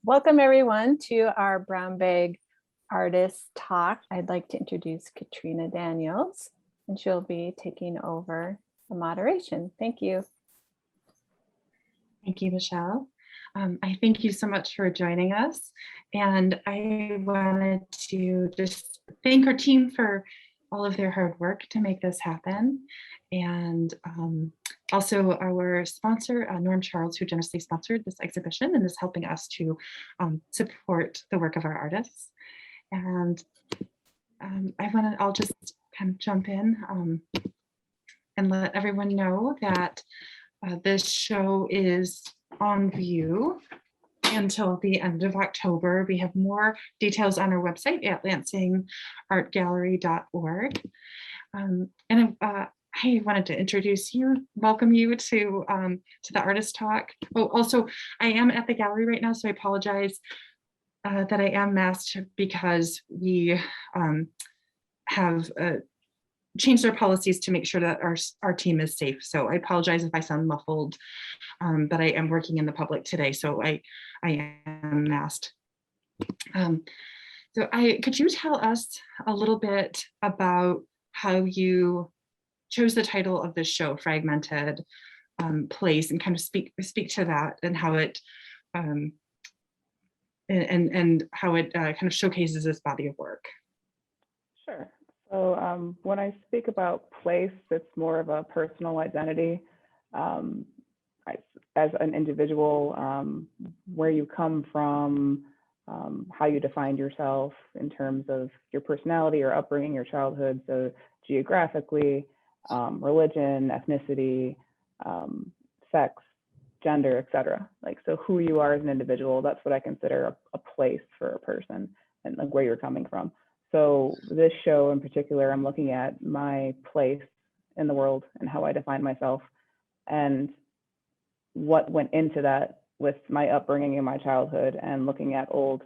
Welcome everyone to our Brown Bag Artist Talk. I'd like to introduce Katrina Daniels, and she'll be taking over the moderation. Thank you. Thank you, Michelle. I thank you so much for joining us. And I wanted to just thank our team for all of their hard work to make this happen. And also our sponsor, Norm Charles, who generously sponsored this exhibition and is helping us to support the work of our artists. And I'll just kind of jump in and let everyone know that this show is on view until the end of October. We have more details on our website at lansingartgallery.org. And I wanted to introduce you, welcome you to the Artist Talk. Oh, also, I am at the gallery right now, so I apologize that I am masked because we have changed our policies to make sure that our team is safe. So I apologize if I sound muffled, but I am working in the public today, so I am masked. Could you tell us a little bit about how you chose the title of this show, Fragmented Place, and kind of speak to that and how it and how it kind of showcases this body of work? Sure. So when I speak about place, it's more of a personal identity. As an individual, where you come from, how you defined yourself in terms of your personality, your upbringing, your childhood. So geographically, religion, ethnicity, sex, gender, etc. Like, so who you are as an individual, that's what I consider a place for a person, and like where you're coming from. So this show in particular, I'm looking at my place in the world and how I define myself and what went into that with my upbringing in my childhood, and looking at old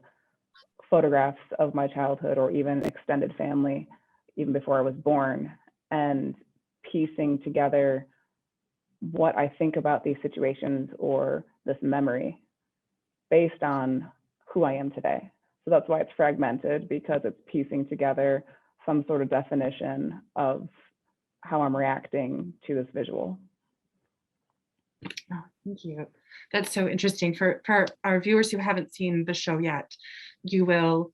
photographs of my childhood or even extended family, even before I was born, and piecing together what I think about these situations or this memory based on who I am today. So that's why it's fragmented, because it's piecing together some sort of definition of how I'm reacting to this visual. Oh, thank you. That's so interesting. For our viewers who haven't seen the show yet, you will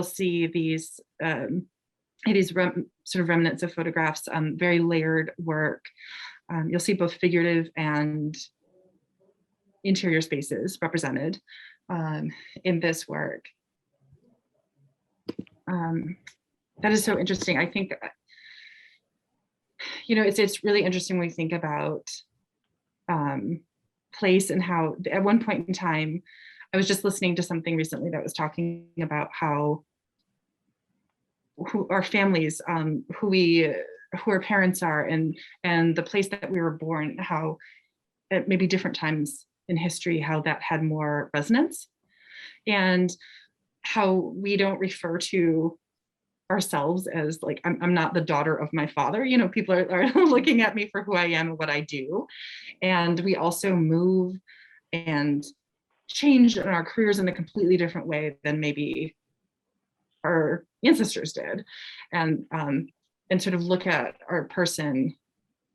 see these sort of remnants of photographs, very layered work. You'll see both figurative and interior spaces represented in this work. That is so interesting. I think, it's really interesting when we think about place and how at one point in time, I was just listening to something recently that was talking about how who our families, who our parents are, and the place that we were born, how at maybe different times in history, how that had more resonance, and how we don't refer to ourselves as like, I'm not the daughter of my father. People are looking at me for who I am and what I do. And we also move and change in our careers in a completely different way than maybe our ancestors did, and sort of look at our person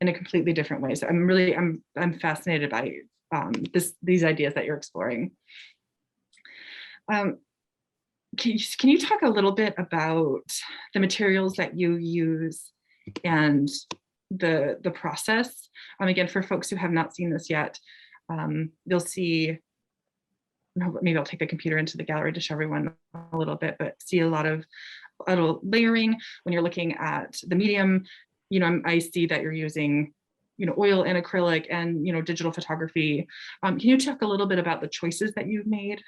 in a completely different way. So I'm fascinated by these ideas that you're exploring. Can you talk a little bit about the materials that you use and the process? Again, for folks who have not seen this yet, you'll see, maybe I'll take the computer into the gallery to show everyone a little bit, but see a little layering when you're looking at the medium. I see that you're using oil and acrylic and digital photography. Can you talk a little bit about the choices that you've made?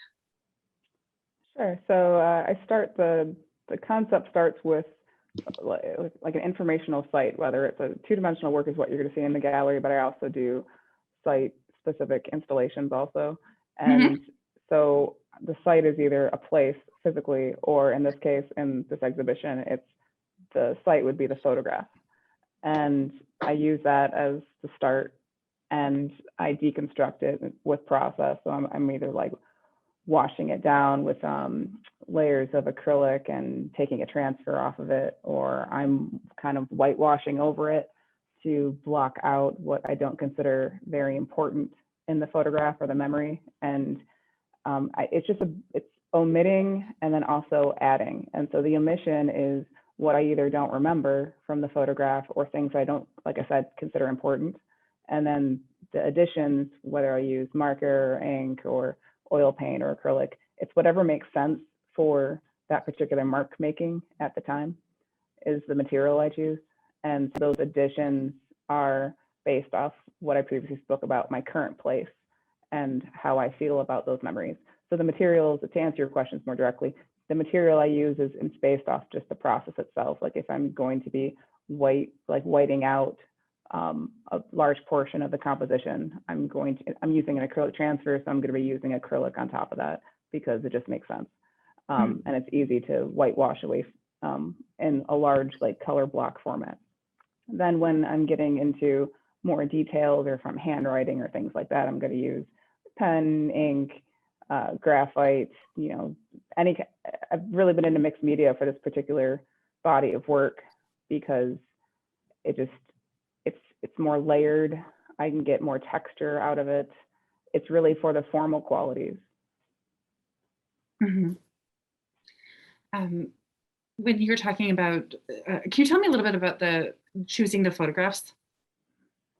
Sure. So the concept starts with like an informational site, whether it's a two-dimensional work is what you're going to see in the gallery, but I also do site-specific installations also. And so the site is either a place physically, or in this case, in this exhibition, the site would be the photograph. And I use that as the start, and I deconstruct it with process. So I'm either like washing it down with layers of acrylic and taking a transfer off of it, or I'm kind of whitewashing over it to block out what I don't consider very important in the photograph or the memory. And it's omitting and then also adding. And so the omission is what I either don't remember from the photograph or things I don't, like I said, consider important. And then the additions, whether I use marker or ink or oil paint or acrylic, it's whatever makes sense for that particular mark making at the time is the material I choose. And so those additions are based off what I previously spoke about, my current place and how I feel about those memories. So the materials, to answer your questions more directly, the material I use is based off just the process itself. Like if I'm going to be whiting out a large portion of the composition, I'm using an acrylic transfer, so I'm going to be using acrylic on top of that because it just makes sense. And it's easy to whitewash away in a large color block format. Then when I'm getting into more details or from handwriting or things like that, I'm going to use pen, ink, graphite, I've really been into mixed media for this particular body of work because it's more layered. I can get more texture out of it. It's really for the formal qualities. Mm-hmm. When you're talking about, can you tell me a little bit about choosing the photographs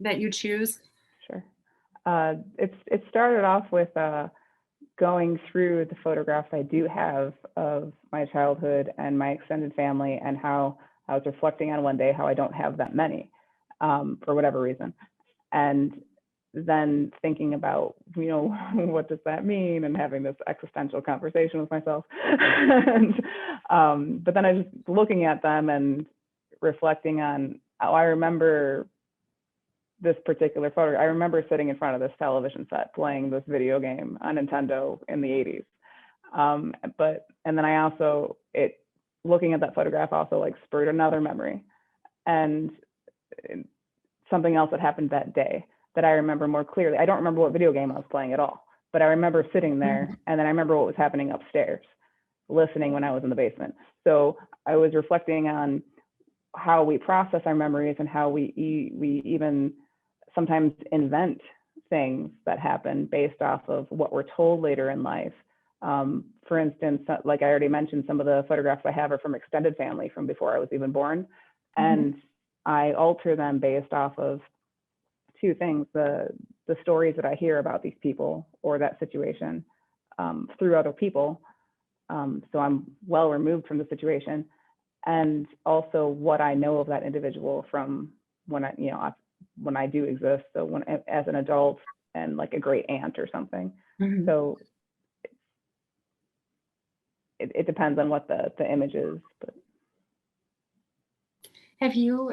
that you choose? Sure. It started off with going through the photographs I do have of my childhood and my extended family, and how I was reflecting on one day how I don't have that many for whatever reason. And then thinking about, what does that mean, and having this existential conversation with myself. But then I was looking at them and reflecting on, I remember this particular photo. I remember sitting in front of this television set playing this video game on Nintendo in the 80s. And then I also, looking at that photograph also spurred another memory, and something else that happened that day that I remember more clearly. I don't remember what video game I was playing at all, but I remember sitting there, and then I remember what was happening upstairs, listening when I was in the basement. So I was reflecting on how we process our memories and how we even sometimes invent things that happen based off of what we're told later in life. For instance, like I already mentioned, some of the photographs I have are from extended family from before I was even born. And I alter them based off of two things: the stories that I hear about these people or that situation through other people. So I'm well removed from the situation, and also what I know of that individual from when I do exist. So as an adult and like a great aunt or something. So it depends on what the image is. But Have you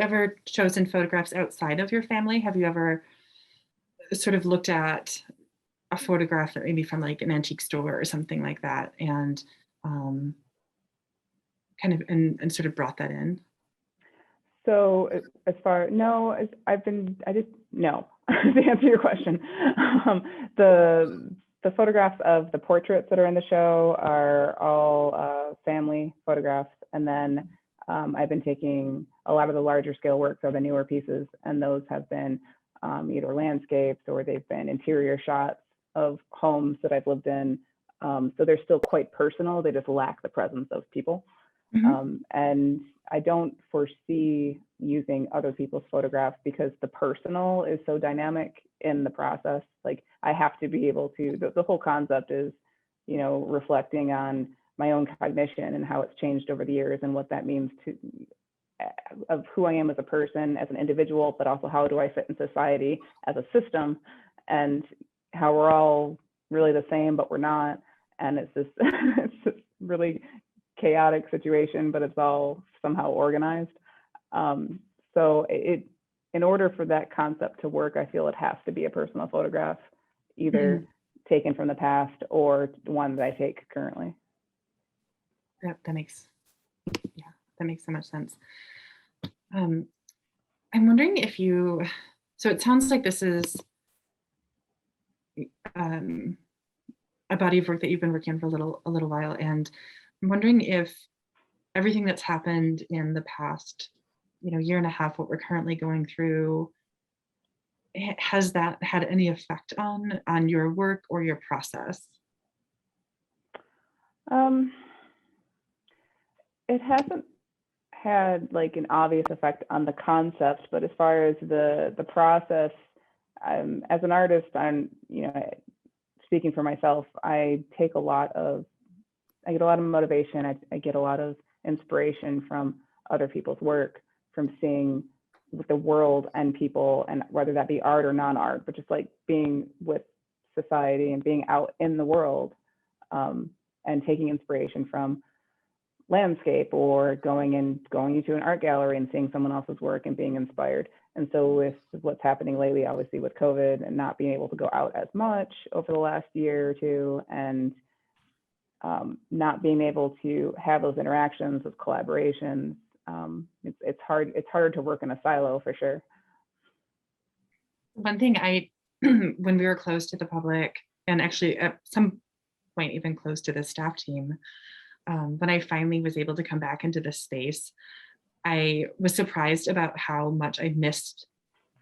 ever chosen photographs outside of your family? Have you ever sort of looked at a photograph that maybe from an antique store or something like that, and kind of and sort of brought that in? So no, to answer your question. The photographs of the portraits that are in the show are all family photographs. And then I've been taking a lot of the larger scale works or the newer pieces, and those have been either landscapes or they've been interior shots of homes that I've lived in. So they're still quite personal. They just lack the presence of people. And I don't foresee using other people's photographs because the personal is so dynamic in the process. I have to be able to, the whole concept is, reflecting on my own cognition and how it's changed over the years and what that means of who I am as a person, as an individual, but also how do I fit in society as a system, and how we're all really the same, but we're not. And it's this really chaotic situation, but it's all somehow organized. So in order for that concept to work, I feel it has to be a personal photograph, either taken from the past or one that I take currently. That makes so much sense. I'm wondering so it sounds like this is a body of work that you've been working on for a little while, and I'm wondering if everything that's happened in the past, year and a half, what we're currently going through, has that had any effect on your work or your process? Um, it hasn't had like an obvious effect on the concept, but as far as the process, as an artist, I'm, speaking for myself, I get a lot of motivation. I get a lot of inspiration from other people's work, from seeing the world and people, and whether that be art or non-art, but just like being with society and being out in the world, and taking inspiration from landscape, or going into an art gallery and seeing someone else's work and being inspired. And so with what's happening lately, obviously with COVID and not being able to go out as much over the last year or two, and not being able to have those interactions with collaborations, it's harder to work in a silo for sure. One thing when we were closed to the public, and actually at some point even close to the staff team, when I finally was able to come back into this space, I was surprised about how much I missed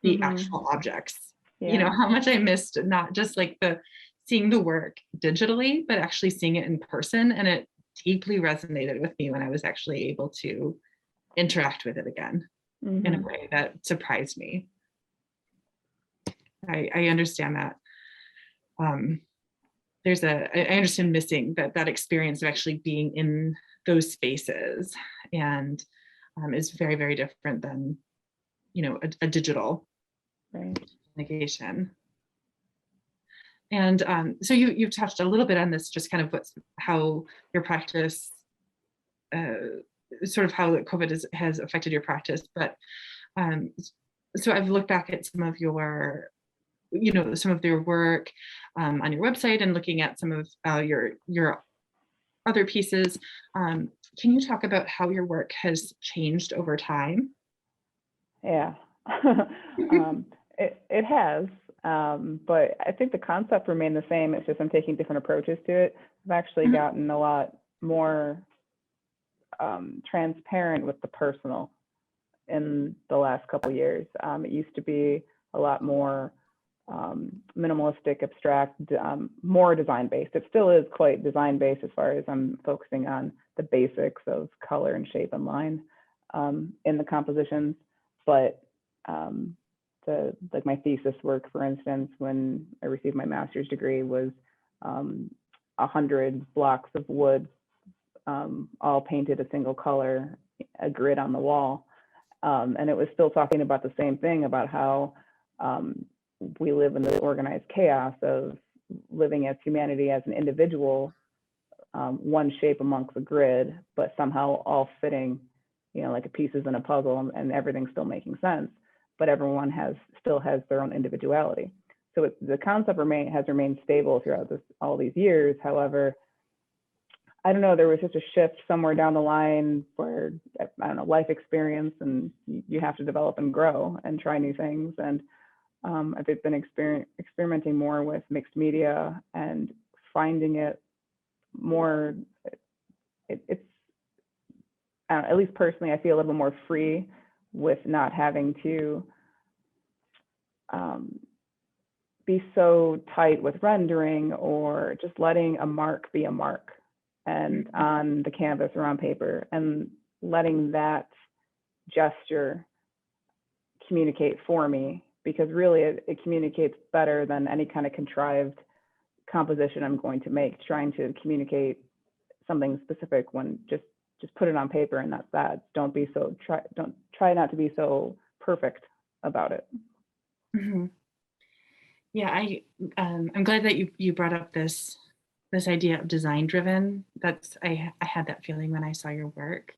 the actual objects. Yeah. How much I missed not just like seeing the work digitally, but actually seeing it in person. And it deeply resonated with me when I was actually able to interact with it again in a way that surprised me. I understand that. I understand missing that experience of actually being in those spaces, and is very, very different than, a digital communication. And so you've touched a little bit on this, just kind of how your practice, sort of how COVID has affected your practice. But so I've looked back at some of your work on your website, and looking at some of your other pieces. Can you talk about how your work has changed over time? Yeah, it has, but I think the concept remained the same. It's just I'm taking different approaches to it. I've actually gotten a lot more transparent with the personal in the last couple of years. It used to be a lot more minimalistic, abstract, more design-based. It still is quite design-based as far as I'm focusing on the basics of color and shape and line in the compositions. But my thesis work, for instance, when I received my master's degree, was 100 blocks of wood, all painted a single color, a grid on the wall. And it was still talking about the same thing, about how we live in the organized chaos of living as humanity, as an individual, one shape amongst the grid, but somehow all fitting, like pieces in a puzzle, and everything's still making sense, but everyone still has their own individuality. So the concept has remained stable throughout all these years. However, I don't know, there was just a shift somewhere down the line where, I don't know, life experience, and you have to develop and grow and try new things. And I've been experimenting more with mixed media and finding it more, it's, I don't know, at least personally, I feel a little bit more free with not having to be so tight with rendering, or just letting a mark be a mark and on the canvas or on paper, and letting that gesture communicate for me, because really it communicates better than any kind of contrived composition I'm going to make, trying to communicate something specific, when just put it on paper and that's that. Don't try not to be so perfect about it. Mm-hmm. Yeah, I'm glad that you brought up this idea of design driven. I had that feeling when I saw your work.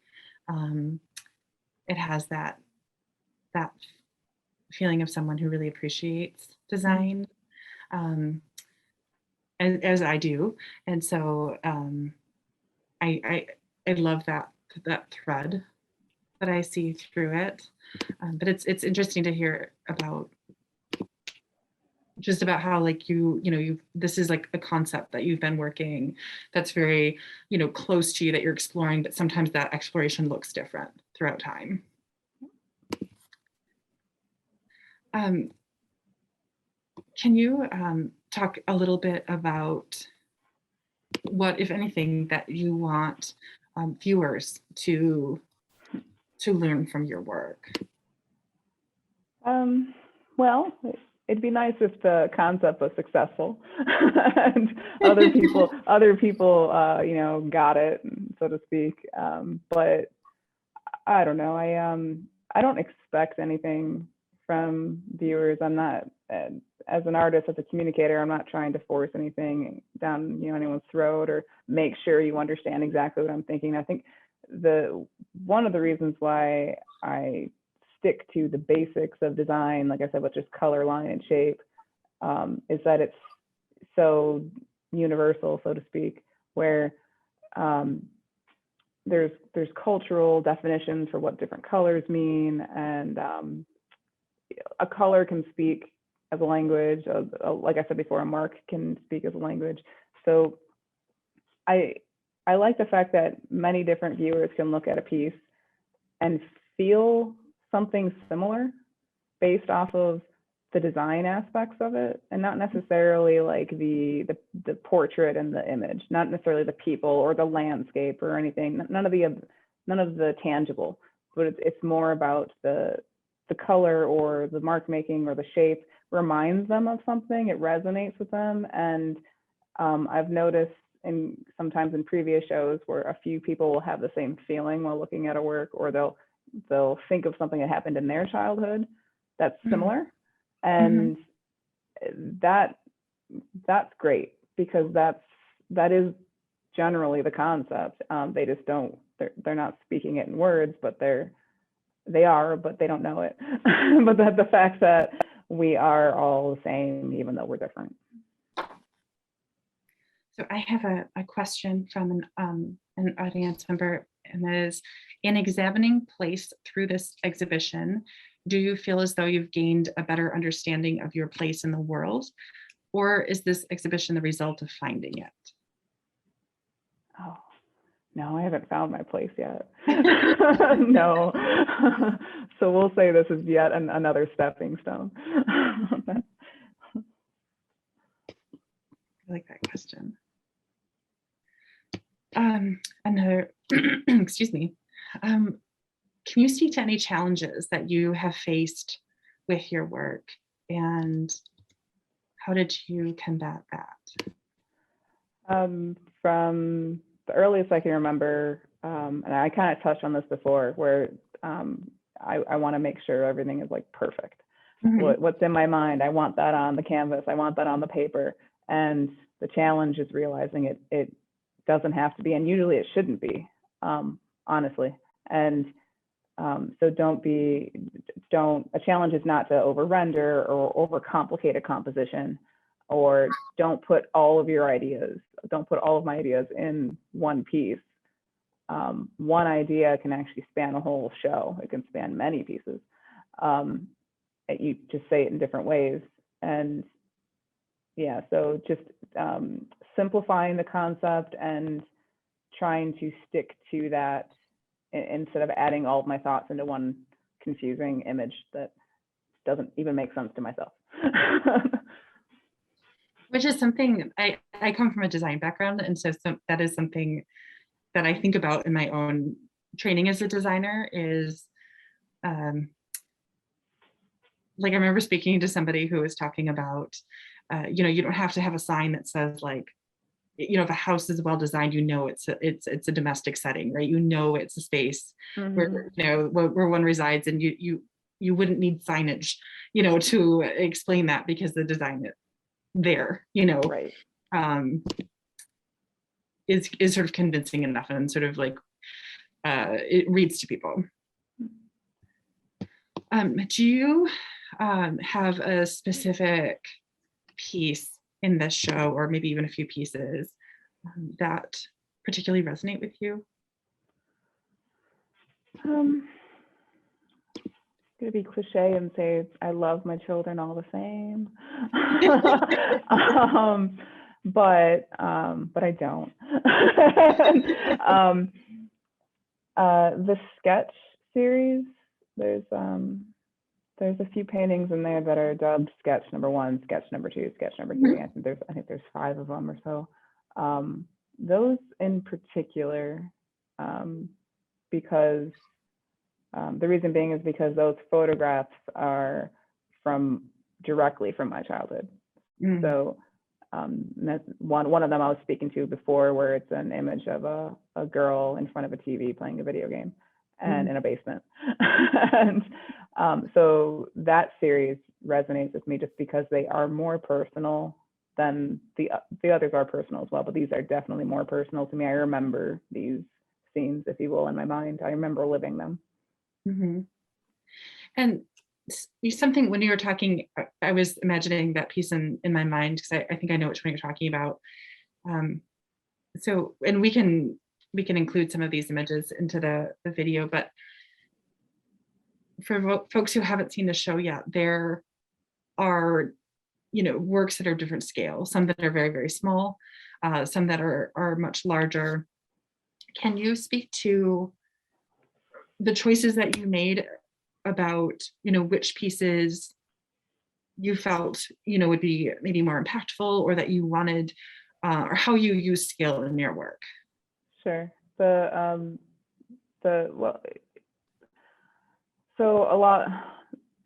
It has that feeling of someone who really appreciates design, as I do. And so I love that thread that I see through it. But it's interesting to hear about just about how like you this is like a concept that you've been working that's very, close to you that you're exploring, but sometimes that exploration looks different throughout time. Can you talk a little bit about what, if anything, that you want viewers to learn from your work? Well, it'd be nice if the concept was successful and other people, got it, so to speak. But I don't know. I don't expect anything from viewers. I'm not, as an artist, as a communicator, I'm not trying to force anything down anyone's throat or make sure you understand exactly what I'm thinking. I think one of the reasons why I stick to the basics of design, like I said, with just color, line, and shape, is that it's so universal, so to speak, where there's cultural definitions for what different colors mean, and a color can speak as a language. Like I said before, a mark can speak as a language. So I like the fact that many different viewers can look at a piece and feel something similar based off of the design aspects of it, and not necessarily like the portrait and the image, not necessarily the people or the landscape or anything, none of the tangible, but it's more about the color or the mark making or the shape reminds them of something, it resonates with them. And I've noticed sometimes in previous shows where a few people will have the same feeling while looking at a work, or they'll think of something that happened in their childhood that's similar. And that's great, because that is generally the concept. They just they're not speaking it in words, but they are, but they don't know it. But the fact that we are all the same, even though we're different. So I have a question from an audience member, and that is, in examining place through this exhibition, do you feel as though you've gained a better understanding of your place in the world, or is this exhibition the result of finding it? Oh, no, I haven't found my place yet. No. So we'll say this is yet another stepping stone. I like that question. Another, excuse me. Can you speak to any challenges that you have faced with your work, and how did you combat that? From the earliest I can remember, and I kind of touched on this before, where I want to make sure everything is like perfect. What's in my mind, I want that on the canvas, I want that on the paper. And the challenge is realizing it doesn't have to be, and usually it shouldn't be, honestly. And so a challenge is not to over render or over complicate a composition, or don't put all of my ideas in one piece. One idea can actually span a whole show. It can span many pieces. You just say it in different ways. And yeah, so just simplifying the concept and trying to stick to that instead of adding all of my thoughts into one confusing image that doesn't even make sense to myself. Which is something, I come from a design background, and so that is something that I think about in my own training as a designer is, like I remember speaking to somebody who was talking about, you don't have to have a sign that says like, if a house is well designed, it's a domestic setting, right? It's a space where where one resides, and you wouldn't need signage, to explain that, because the design there, right. Is sort of convincing enough, and sort of like it reads to people. Do you have a specific piece in this show, or maybe even a few pieces, that particularly resonate with you? going to be cliche and say I love my children all the same. But I don't. The sketch series, there's a few paintings in there that are dubbed sketch number 1, sketch number 2, sketch number 3. I think there's 5 of them or so. Those in particular, because the reason being is because those photographs are directly from my childhood. So that's one of them I was speaking to before, where it's an image of a girl in front of a TV playing a video game and in a basement. And so that series resonates with me just because they are more personal than the others are personal as well, but these are definitely more personal to me. I remember these scenes, if you will, in my mind. I remember living them. Mm-hmm. And something, when you were talking, I was imagining that piece in my mind, because I think I know which one you're talking about. So, and we can include some of these images into the video, but for folks who haven't seen the show yet, there are, works that are different scale, some that are very, very small, some that are much larger. Can you speak to the choices that you made about, which pieces you felt, would be maybe more impactful, or that you wanted, or how you use scale in your work? Sure. So a lot,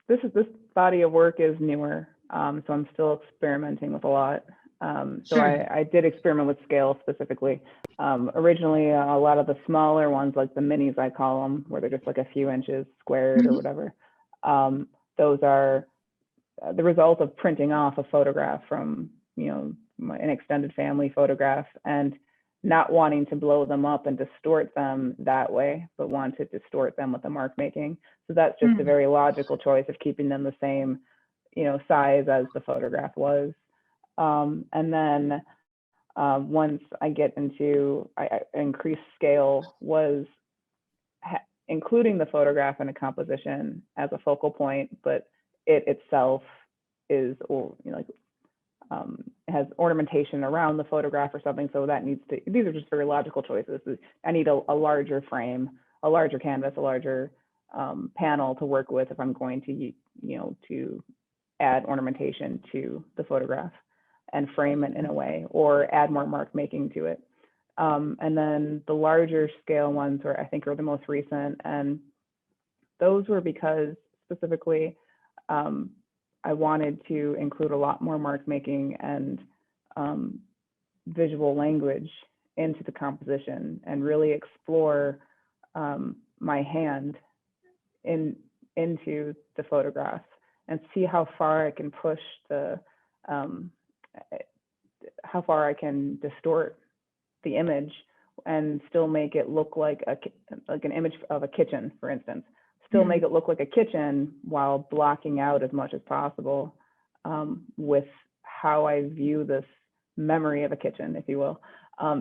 this body of work is newer, so I'm still experimenting with a lot. So Sure. I did experiment with scale specifically. Originally, a lot of the smaller ones, like the minis, I call them, where they're just like a few inches squared or whatever. Those are the result of printing off a photograph from, an extended family photograph, and not wanting to blow them up and distort them that way, but want to distort them with the mark making. So that's just a very logical choice of keeping them the same, size as the photograph was. And then once I get into increased scale, was including the photograph in a composition as a focal point, but it itself is, has ornamentation around the photograph or something. So that needs to, these are just very logical choices. I need a larger frame, a larger canvas, a larger panel to work with if I'm going to, to add ornamentation to the photograph and frame it in a way, or add more mark making to it. And then the larger scale ones I think are the most recent, and those were because specifically I wanted to include a lot more mark making and visual language into the composition, and really explore my hand into the photograph, and see how far I can push how far I can distort the image and still make it look like an image of a kitchen, for instance. Still make it look like a kitchen while blocking out as much as possible with how I view this memory of a kitchen, if you will.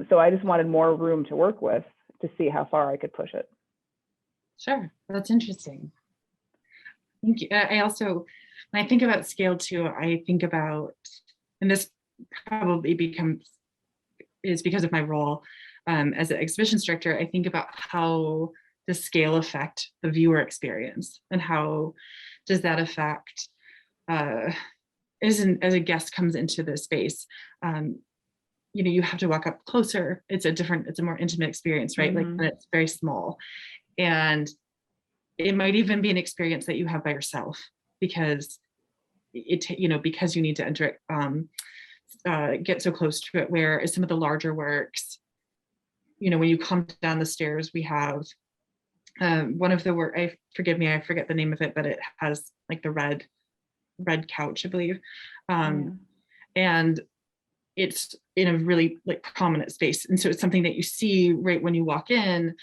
So I just wanted more room to work with to see how far I could push it. Sure, that's interesting. Thank you. I also, when I think about scale too, I think about, and this probably is because of my role as an exhibition director, I think about how the scale affect the viewer experience, and how does that affect as a guest comes into the space. You have to walk up closer. It's a more intimate experience, right? Like when it's very small, and it might even be an experience that you have by yourself, because because you need to enter it, get so close to it. Whereas some of the larger works, when you come down the stairs, we have one of the work, forgive me, I forget the name of it, but it has like the red couch, I believe. And it's in a really like prominent space. And so it's something that you see right when you walk in.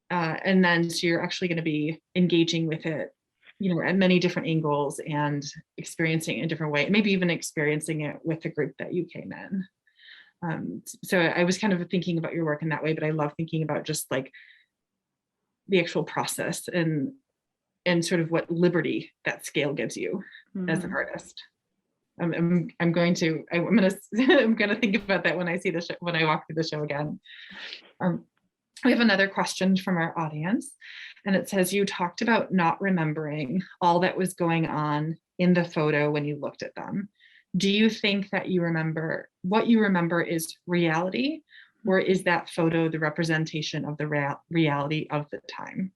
And then so you're actually going to be engaging with it, at many different angles, and experiencing it in a different way, maybe even experiencing it with the group that you came in. So I was kind of thinking about your work in that way, but I love thinking about just like the actual process and and sort of what liberty that scale gives you as an artist. I'm going to I'm gonna think about that when I see the show, when I walk through the show again. We have another question from our audience, and it says, you talked about not remembering all that was going on in the photo when you looked at them. Do you think that what you remember is reality, or is that photo the representation of the reality of the time?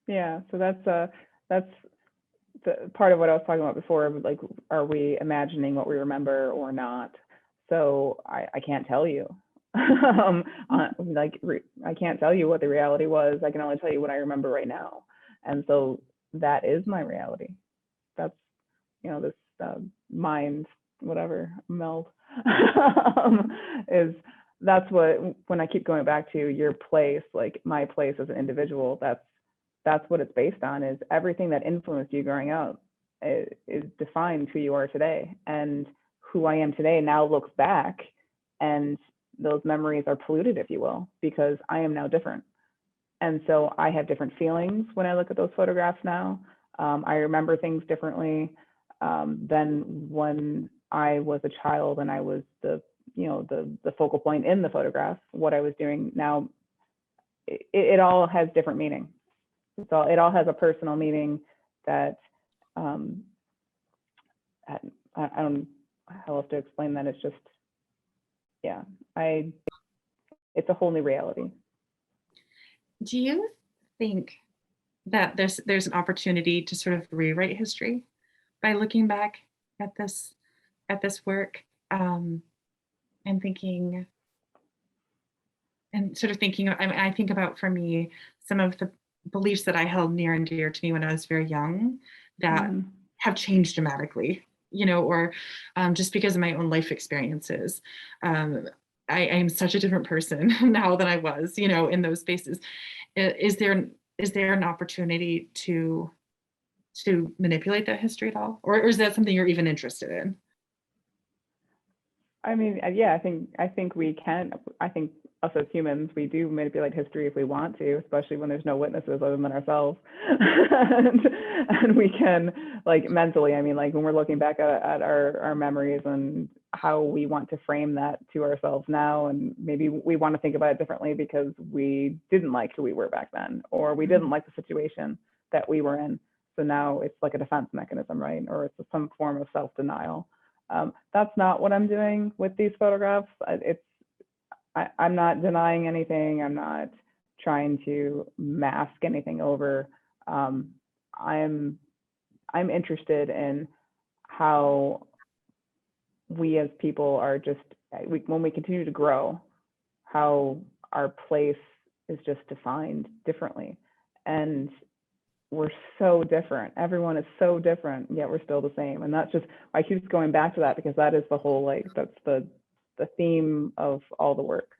Yeah, so that's the part of what I was talking about before, like, are we imagining what we remember or not? So I can't tell you. I can't tell you what the reality was. I can only tell you what I remember right now. And so that is my reality. That's, this mind, whatever, meld that's what, when I keep going back to your place, like my place as an individual, that's what it's based on, is everything that influenced you growing up is defined who you are today. And who I am today now looks back, and those memories are polluted, if you will, because I am now different. And so I have different feelings when I look at those photographs now. I remember things differently than when I was a child and I was the focal point in the photograph. What I was doing now, it all has different meaning. It all has a personal meaning that I don't know how else to explain that. It's just, yeah, it's a whole new reality. Do you think that there's an opportunity to sort of rewrite history by looking back at this work, and thinking, I think about, for me, some of the beliefs that I held near and dear to me when I was very young that have changed dramatically, or just because of my own life experiences. I am such a different person now than I was, in those spaces. Is there an opportunity to manipulate that history at all? Or is that something you're even interested in? I mean, yeah, I think we can. I think us as humans, we do manipulate history if we want to, especially when there's no witnesses other than ourselves. and we can, like, mentally, I mean, like, when we're looking back at our memories and how we want to frame that to ourselves now, and maybe we want to think about it differently because we didn't like who we were back then, or we didn't like the situation that we were in. So now it's like a defense mechanism, right? Or it's some form of self-denial. That's not what I'm doing with these photographs. I'm not denying anything. I'm not trying to mask anything over. I'm interested in how we as people are just, when we continue to grow, how our place is just defined differently. And we're so different. Everyone is so different, yet we're still the same. And that's just, I keep going back to that because that is the whole, like, that's the theme of all the work,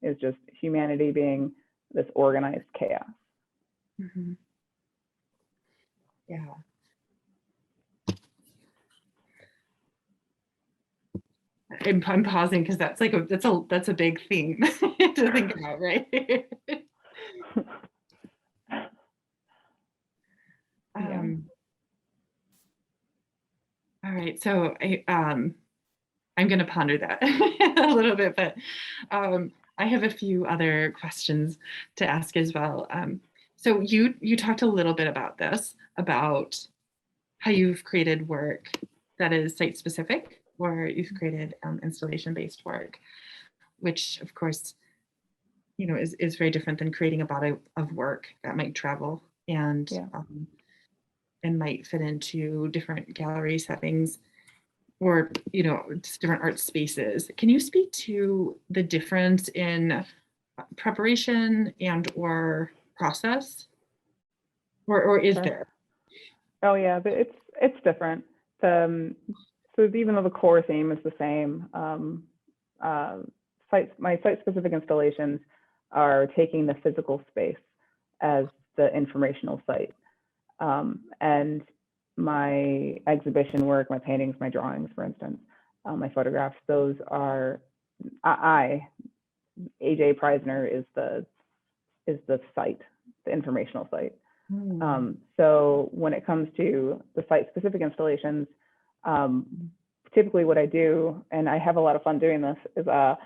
is just humanity being this organized chaos. Mm-hmm. Yeah. I'm pausing because that's like that's a big theme to think about, right? Yeah. All right, so I'm going to ponder that a little bit, but I have a few other questions to ask as well. So you talked a little bit about this, about how you've created work that is site specific, or you've created installation based work, which of course, is very different than creating a body of work that might travel and might fit into different gallery settings, or just different art spaces. Can you speak to the difference in preparation and or process, or is there? Oh yeah, but it's different. So even though the core theme is the same, my site-specific installations are taking the physical space as the informational site, and my exhibition work, my paintings, my drawings, for instance, my photographs, those are Aj Prajzner is the site, the informational site. So when it comes to the site-specific installations, typically what I do, and I have a lot of fun doing this, is I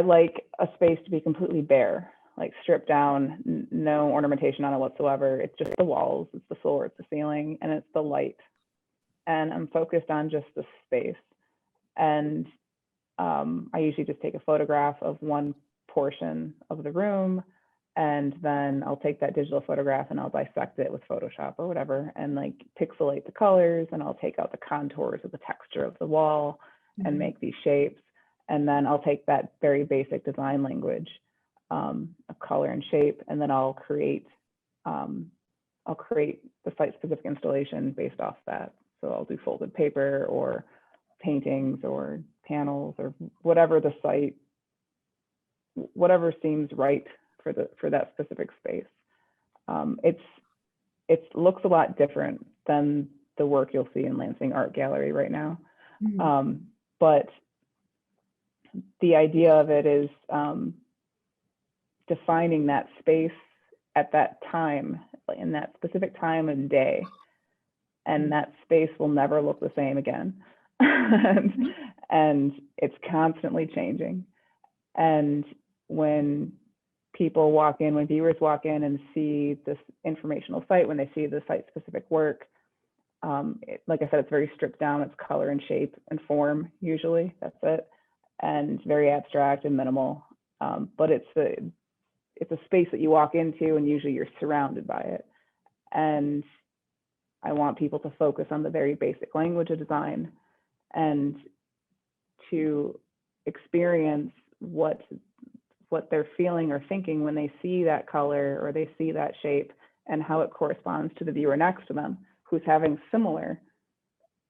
like a space to be completely bare, like stripped down, no ornamentation on it whatsoever. It's just the walls, it's the floor, it's the ceiling, and it's the light. And I'm focused on just the space. And I usually just take a photograph of one portion of the room, and then I'll take that digital photograph and I'll dissect it with Photoshop or whatever, and like pixelate the colors, and I'll take out the contours of the texture of the wall and make these shapes. And then I'll take that very basic design language of color and shape, and then I'll create the site-specific installation based off that. So I'll do folded paper or paintings or panels or whatever the site, whatever seems right for that specific space. It looks a lot different than the work you'll see in Lansing Art Gallery right now. But the idea of it is defining that space at that time, in that specific time and day, and that space will never look the same again. And it's constantly changing. And when people walk in, when viewers walk in and see this informational site, when they see the site-specific work, like I said, it's very stripped down. It's color and shape and form, usually, that's it. And very abstract and minimal. But it's a space that you walk into, and usually you're surrounded by it. And I want people to focus on the very basic language of design and to experience what they're feeling or thinking when they see that color or they see that shape, and how it corresponds to the viewer next to them who's having similar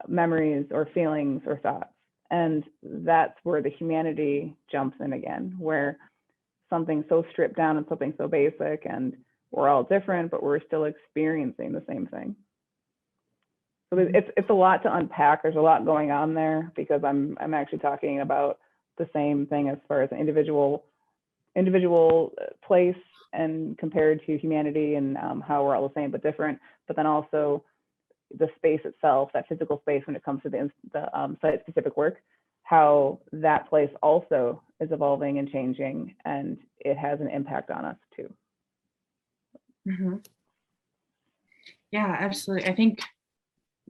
memories or feelings or thoughts. And that's where the humanity jumps in again, where something so stripped down and something so basic, and we're all different, but we're still experiencing the same thing. So it's a lot to unpack. There's a lot going on there, because I'm actually talking about the same thing as far as an individual place and compared to humanity, and how we're all the same but different. But then also the space itself, that physical space, when it comes to the site-specific work, how that place also is evolving and changing, and it has an impact on us too. Yeah, absolutely.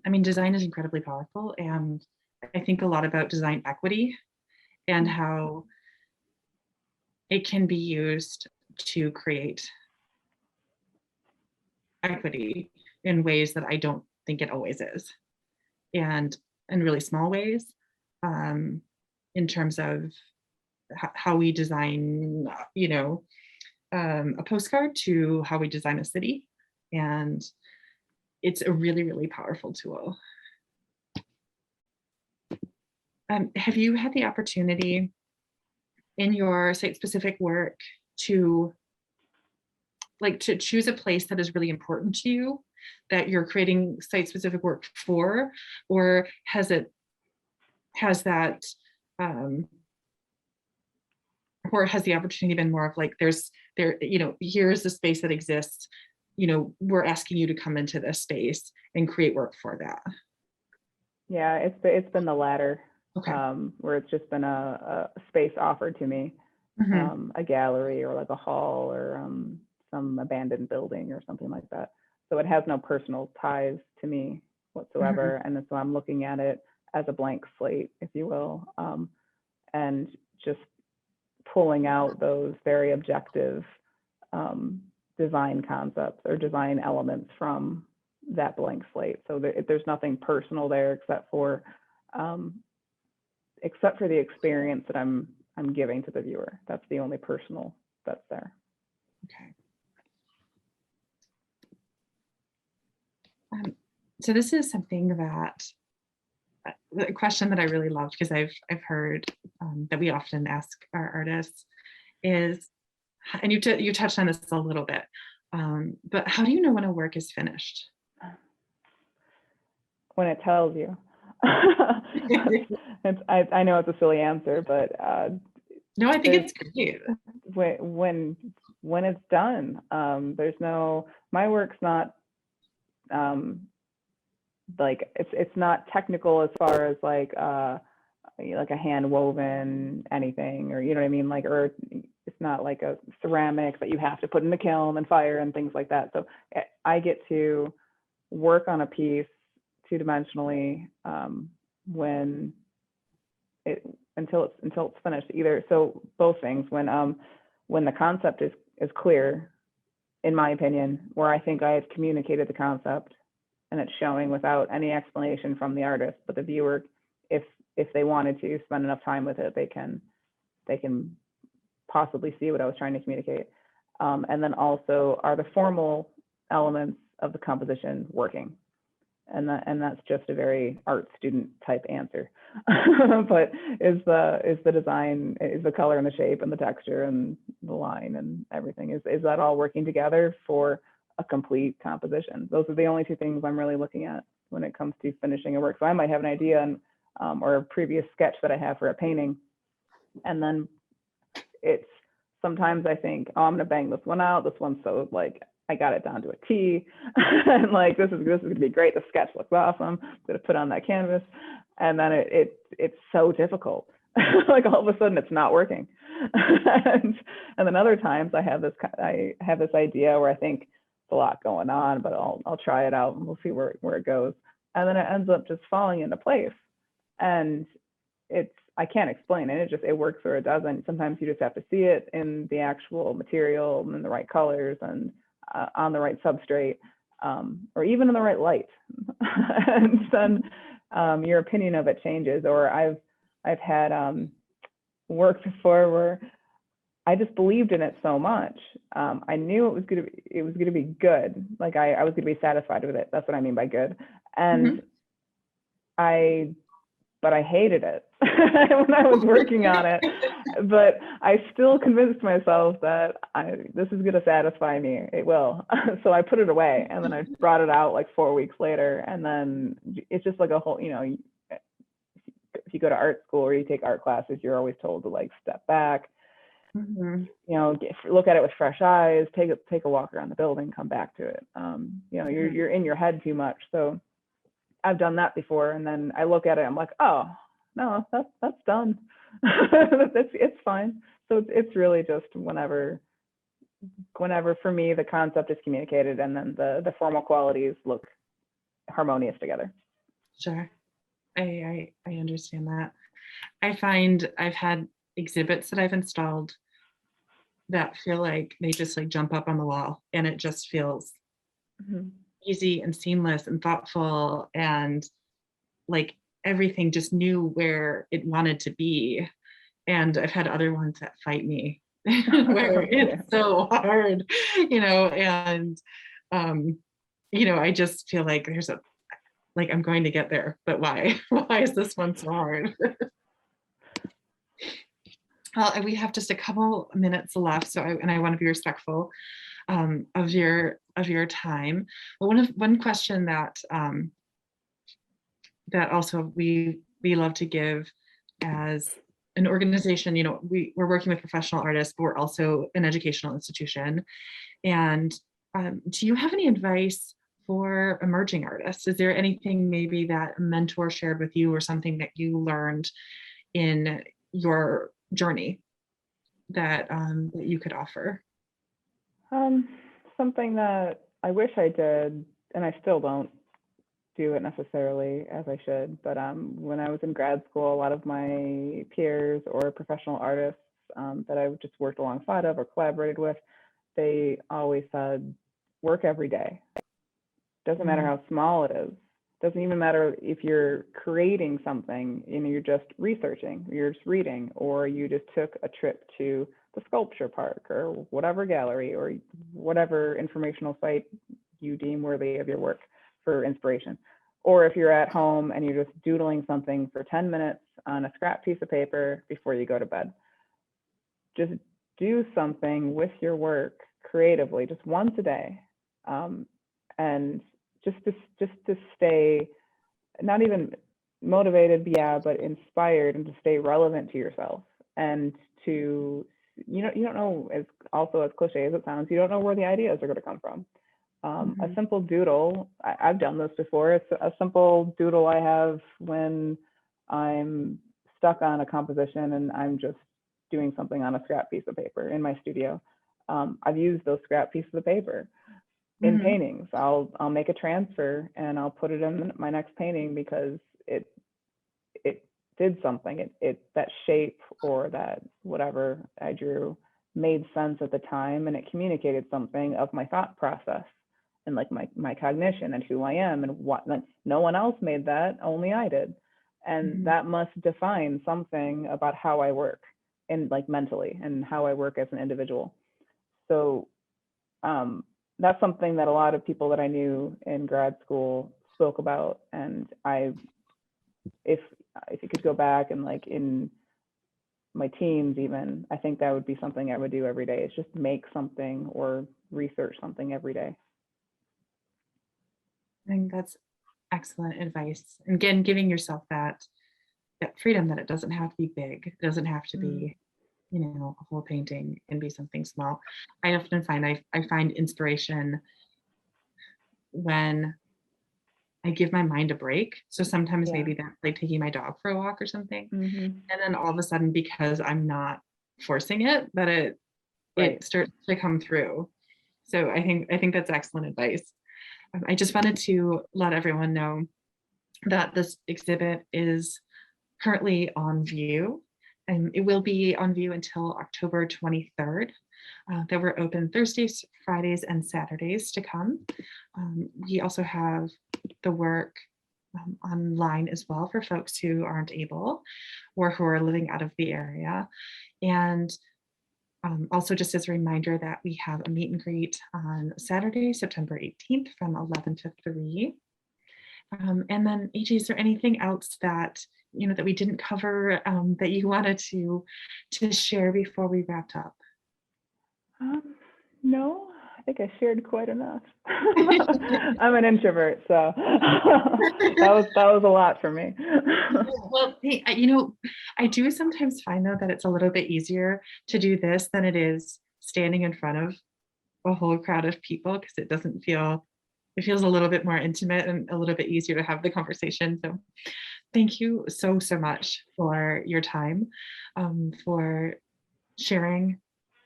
I mean, design is incredibly powerful, and I think a lot about design equity and how it can be used to create equity in ways that I don't think it always is, and in really small ways, in terms of how we design, a postcard to how we design a city. And it's a really, really powerful tool. Have you had the opportunity in your site-specific work to choose a place that is really important to you, that you're creating site-specific work for, or has that or has the opportunity been more of like, here's the space that exists, we're asking you to come into this space and create work for that? Yeah, it's been the latter. Okay. Where it's just been a space offered to me, a gallery or like a hall or some abandoned building or something like that. So it has no personal ties to me whatsoever. And so I'm looking at it as a blank slate, if you will, and just pulling out those very objective design concepts or design elements from that blank slate. So there's nothing personal there except for the experience that I'm giving to the viewer. That's the only personal that's there. Okay. So this is something that the question that I really loved, because I've heard that we often ask our artists is, and you touched on this a little bit, but how do you know when a work is finished? When it tells you. I know it's a silly answer, but no, I think it's great. When when it's done. There's no, my work's not like it's not technical as far as like a hand woven anything, or you know what I mean, like, or it's not like a ceramic that you have to put in the kiln and fire and things like that. So I get to work on a piece two-dimensionally when it until it's finished. Either so both things, when the concept is clear, in my opinion, where I think I have communicated the concept and it's showing without any explanation from the artist, but the viewer, if they wanted to spend enough time with it, they can possibly see what I was trying to communicate. And then also, are the formal elements of the composition working? And that's just a very art student type answer. But is the design, is the color and the shape and the texture and the line and everything, is that all working together for a complete composition? Those are the only two things I'm really looking at when it comes to finishing a work. So I might have an idea and or a previous sketch that I have for a painting, and then it's sometimes I think, oh, I'm gonna bang this one out. This one's so like I got it down to a T, and like this is gonna be great. The sketch looks awesome. I'm gonna put on that canvas, and then it's so difficult. Like all of a sudden it's not working. And then other times I have this idea where I think it's a lot going on, but I'll try it out and we'll see where it goes. And then it ends up just falling into place. And I can't explain it. It works or it doesn't. Sometimes you just have to see it in the actual material and in the right colors and on the right substrate, or even in the right light. And then your opinion of it changes. Or I've had work before where I just believed in it so much. I knew it was gonna be good. Like I was gonna be satisfied with it. That's what I mean by good. And but I hated it when I was working on it. But I still convinced myself that this is going to satisfy me. It will. So I put it away, and then I brought it out like 4 weeks later. And then it's just like a whole, if you go to art school or you take art classes, you're always told to like step back, look at it with fresh eyes, take a walk around the building, come back to it. You're in your head too much. So I've done that before, and then I look at it, I'm like, oh no, that's done. It's fine. So it's really just whenever for me the concept is communicated, and then the formal qualities look harmonious together. Sure, I understand that. I find I've had exhibits that I've installed that feel like they just like jump up on the wall, and it just feels easy and seamless and thoughtful, and like everything just knew where it wanted to be. And I've had other ones that fight me where it's so hard, and I just feel like I'm going to get there, but why is this one so hard? Well, we have just a couple minutes left, so I want to be respectful of your time. Well, one question that that also we love to give as an organization, we're working with professional artists, but we're also an educational institution. And do you have any advice for emerging artists? Is there anything maybe that a mentor shared with you, or something that you learned in your journey that you could offer? Something that I wish I did, and I still don't do it necessarily as I should, but when I was in grad school, a lot of my peers or professional artists that I just worked alongside of or collaborated with, they always said, work every day. Doesn't matter how small it is. Doesn't even matter if you're creating something, you're just researching, you're just reading, or you just took a trip to the sculpture park or whatever gallery or whatever informational site you deem worthy of your work for inspiration. Or if you're at home and you're just doodling something for 10 minutes on a scrap piece of paper before you go to bed. Just do something with your work creatively, just once a day. And just to stay, not even motivated, but inspired, and to stay relevant to yourself, and to you don't know, as also as cliche as it sounds, you don't know where the ideas are going to come from. A simple doodle, I've done this before. It's a simple doodle I have when I'm stuck on a composition and I'm just doing something on a scrap piece of paper in my studio. I've used those scrap pieces of paper in paintings. I'll make a transfer and I'll put it in my next painting because it did something. That shape or that whatever I drew made sense at the time, and it communicated something of my thought process and like my cognition and who I am and what. Like, no one else made that, only I did, and that must define something about how I work and like mentally and how I work as an individual. So that's something that a lot of people that I knew in grad school spoke about, and if you could go back and like in my teens even, I think that would be something I would do every day, is just make something or research something every day. I think that's excellent advice. And again, giving yourself that freedom, that it doesn't have to be big. It doesn't have to be, you know, a whole painting, and be something small. I often find I find inspiration when I give my mind a break. So sometimes maybe that's like taking my dog for a walk or something. And then all of a sudden, because I'm not forcing it, that it starts to come through. So I think that's excellent advice. I just wanted to let everyone know that this exhibit is currently on view, and it will be on view until October 23rd. That we're open Thursdays, Fridays, and Saturdays to come. We also have the work online as well for folks who aren't able or who are living out of the area. And also, just as a reminder, that we have a meet and greet on Saturday, September 18th from 11 to 3. And then, AJ, is there anything else that that we didn't cover that you wanted to share before we wrapped up? No, I think I shared quite enough. I'm an introvert, so that was a lot for me. Well, I do sometimes find though that it's a little bit easier to do this than it is standing in front of a whole crowd of people, because it feels a little bit more intimate and a little bit easier to have the conversation. So thank you so much for your time, for sharing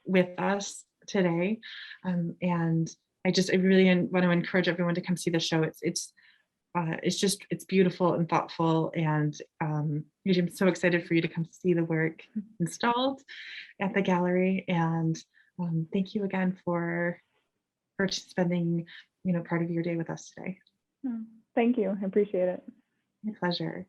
with us today. And I really want to encourage everyone to come see the show. It's beautiful and thoughtful, and I'm so excited for you to come see the work installed at the gallery. And thank you again for spending part of your day with us today. Thank you. I appreciate it. My pleasure.